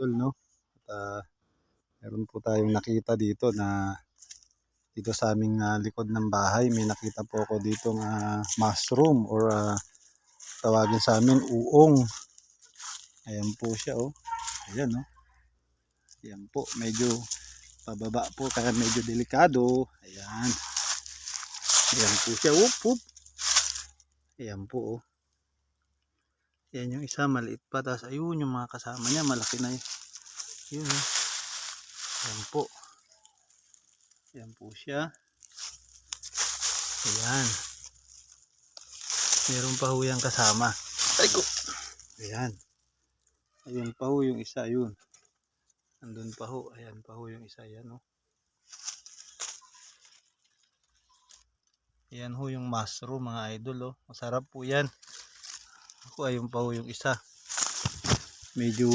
idol, no? At meron po tayong nakita dito na dito sa aming likod ng bahay may nakita po ako dito mushroom or tawagin sa amin uong. Ayan po siya, oh. Ayan, oh. Ayan po, medyo pababa po kaya medyo delikado. Ayan. Ayan po siya, whoop. Ayan po, oh. Ayan yung isa maliit pa, tapos ayun yung mga kasama niya malaki na yun. Yun, oh. Ayan po. Ayan po siya. Ayan. Meron pa ho yung kasama. Ay ko. Ayan. Ayun pa ho yung isa, yun. Andun pa ho. Ayan pa ho yung isa, yan, oh. Ayan ho yung mushroom, mga idol, oh. Masarap po yan. Ako, ayun pa ho yung isa. Medyo,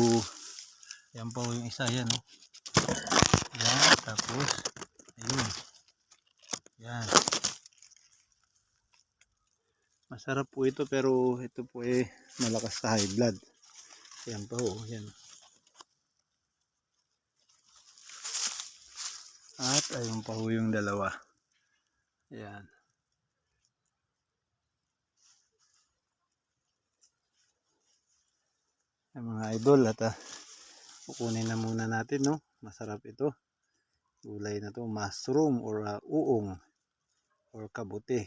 ayan pa ho yung isa, yan, oh. Ayan, tapos, ayun. Ayan. Masarap po ito, pero ito po malakas sa high blood. Ayan pa ho, ayan. At ayun pa ho yung dalawa. Ayan. Ayan, mga idol, at kukunin na muna natin, no? Masarap ito. Gulay na to, mushroom or uong or kabuti.